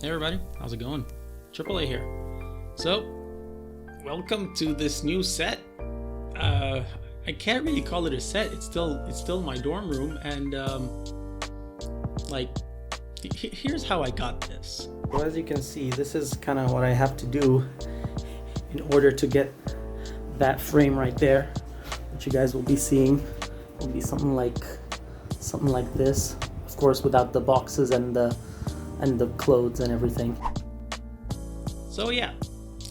Hey everybody, how's it going? AAA here. So, welcome to this new set. I can't really call it a set. It's still my dorm room, and here's how I got this. So as you can see, this is kind of what I have to do in order to get that frame right there, which you guys will be seeing. Will be something like this, of course, without the boxes and the clothes and everything. So yeah,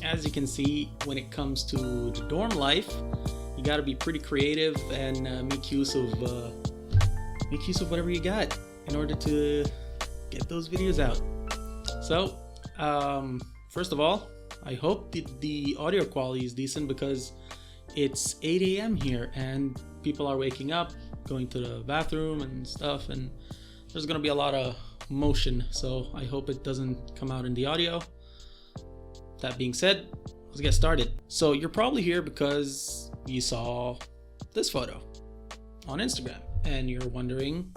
as you can see, when it comes to the dorm life, you got to be pretty creative and make use of whatever you got in order to get those videos out. So first of all, I hope the audio quality is decent because it's 8 a.m. here and people are waking up, going to the bathroom and stuff, and there's gonna be a lot of motion, so I hope it doesn't come out in the audio. That being said, let's get started. So you're probably here because you saw this photo on Instagram and you're wondering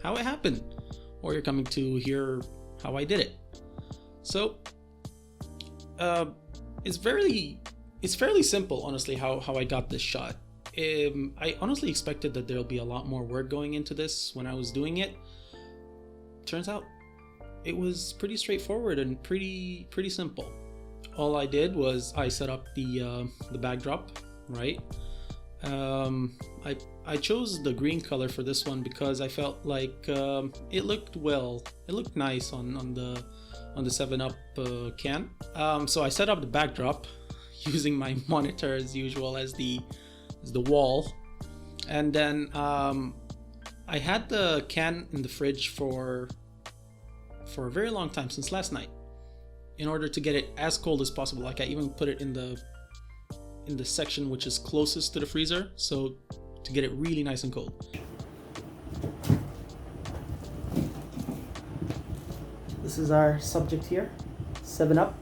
how it happened, or you're coming to hear how I did it. So it's fairly simple, honestly, how I got this shot. I honestly expected that there'll be a lot more work going into this when I was doing it. Turns out it was pretty straightforward and pretty simple. All I did was I set up the backdrop, right? I chose the green color for this one because I felt like it looked nice on the 7-Up can. So I set up the backdrop using my monitor as usual as the wall, and then I had the can in the fridge for a very long time, since last night, in order to get it as cold as possible. Like, I even put it in the section which is closest to the freezer, so to get it really nice and cold. This is our subject here, 7-Up.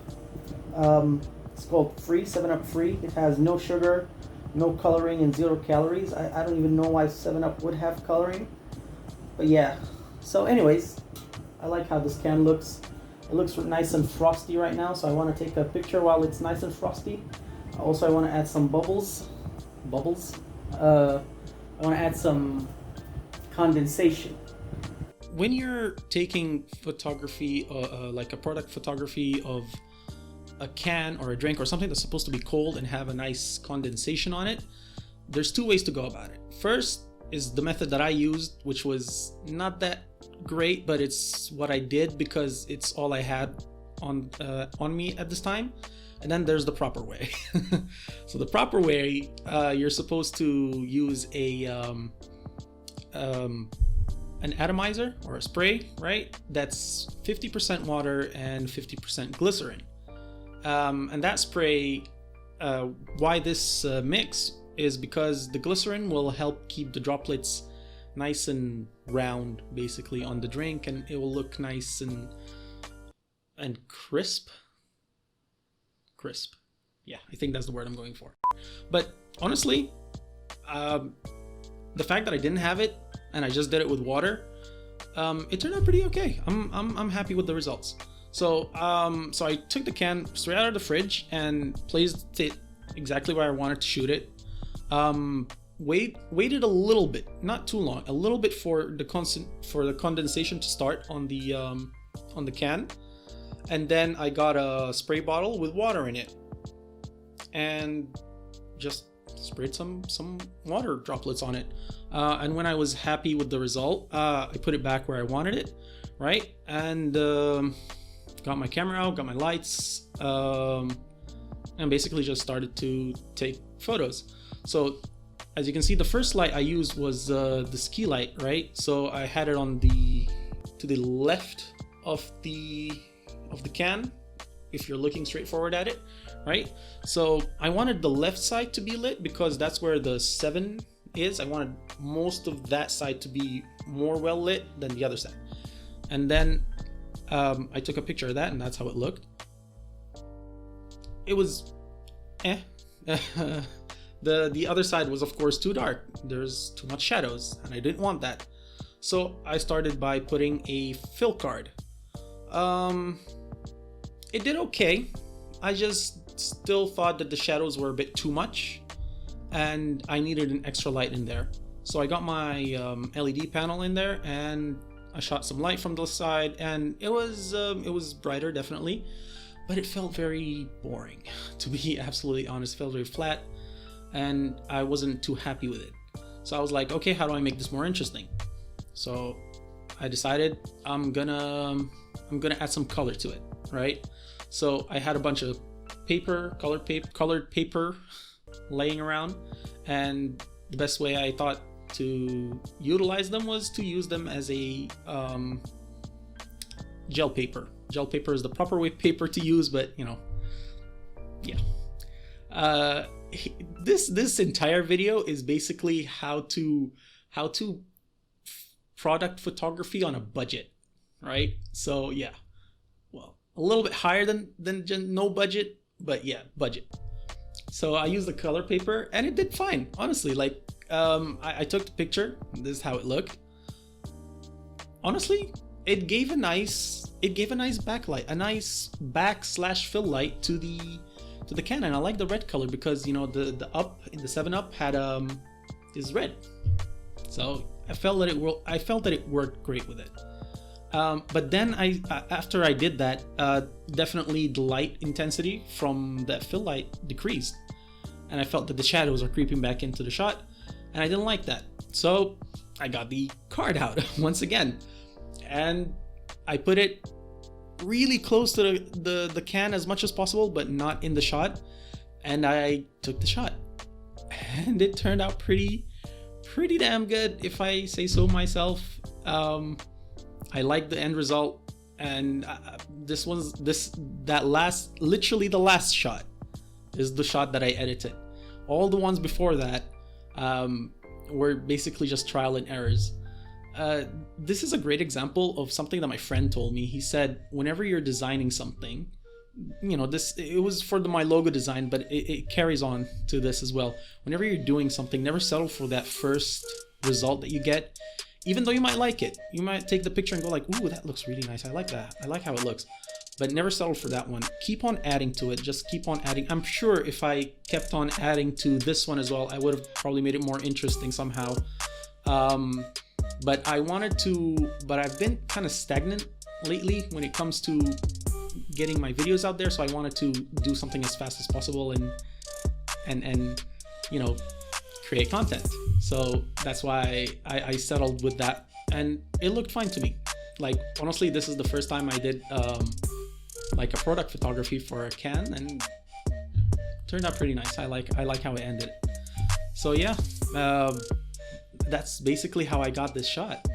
It's called Free, 7-Up Free. It has no sugar, no coloring, and 0 calories. I don't even know why 7-Up would have coloring, but yeah. So anyways, I like how this can looks. It looks nice and frosty right now, so I want to take a picture while it's nice and frosty. Also, I want to add some bubbles. I want to add some condensation. When you're taking photography, like a product photography of a can or a drink or something that's supposed to be cold and have a nice condensation on it, there's two ways to go about it. First is the method that I used, which was not that great, but it's what I did because it's all I had on me at this time. And then there's the proper way. So the proper way, you're supposed to use an atomizer or a spray, right? That's 50% water and 50% glycerin. And that spray, why this mix is because the glycerin will help keep the droplets nice and round, basically, on the drink, and it will look nice and crisp. Yeah, I think that's the word I'm going for. But honestly, the fact that I didn't have it and I just did it with water, it turned out pretty okay. I'm happy with the results. So so I took the can straight out of the fridge and placed it exactly where I wanted to shoot it. Waited a little bit, not too long, a little bit for the condensation to start on the can, and then I got a spray bottle with water in it and just sprayed some water droplets on it. And when I was happy with the result, I put it back where I wanted it, right? And got my camera out, got my lights, and basically just started to take photos. So as you can see, the first light I used was the ski light, right? So I had it to the left of the can, if you're looking straight forward at it, right? So I wanted the left side to be lit because that's where the 7 is. I wanted most of that side to be more well lit than the other side. And then I took a picture of that, and that's how it looked. It was The other side was, of course, too dark. There's too much shadows, and I didn't want that. So I started by putting a fill card. it did okay. I just still thought that the shadows were a bit too much and I needed an extra light in there. So I got my LED panel in there and I shot some light from the side, and it was brighter definitely, but it felt very boring. To be absolutely honest, it felt very flat and I wasn't too happy with it. So I was like, okay, how do I make this more interesting? So I decided I'm gonna add some color to it, right? So I had a bunch of colored paper laying around, and the best way I thought to utilize them was to use them as a gel paper. Gel paper is the proper way paper to use, but you know, yeah. This entire video is basically how to product photography on a budget, right? So yeah, well, a little bit higher than no budget, but yeah, budget. So I used the color paper and it did fine, honestly. Like I took the picture. This is how it looked. Honestly, it gave a nice backlight, a nice back/fill light to the can, and I like the red color because, you know, the up in the 7-Up had is red. So I felt that it worked great with it. But then after I did that, definitely the light intensity from that fill light decreased, and I felt that the shadows are creeping back into the shot, and I didn't like that. So I got the card out once again, and I put it really close to the can as much as possible, but not in the shot, and I took the shot, and it turned out pretty damn good, if I say so myself. I like the end result, and literally the last shot is the shot that I edited. All the ones before that were basically just trial and errors. This is a great example of something that my friend told me. He said, whenever you're designing something, you know, it was for my logo design, but it carries on to this as well. Whenever you're doing something, never settle for that first result that you get. Even though you might like it, you might take the picture and go like, ooh, that looks really nice. I like that. I like how it looks. But never settle for that one. Keep on adding to it. Just keep on adding. I'm sure if I kept on adding to this one as well, I would have probably made it more interesting somehow. But I've been kind of stagnant lately when it comes to getting my videos out there. So I wanted to do something as fast as possible and you know, create content. So that's why I settled with that, and it looked fine to me. Like, honestly, this is the first time I did like a product photography for a can, and it turned out pretty nice. I like how it ended. So yeah, that's basically how I got this shot.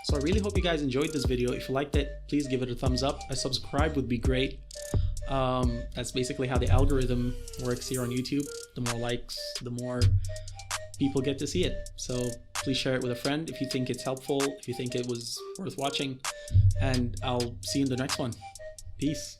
So I really hope you guys enjoyed this video. If you liked it, please give it a thumbs up. A subscribe would be great. That's basically how the algorithm works here on YouTube. The more likes, the more people get to see it. So please share it with a friend if you think it's helpful, if you think it was worth watching, and I'll see you in the next one. Peace.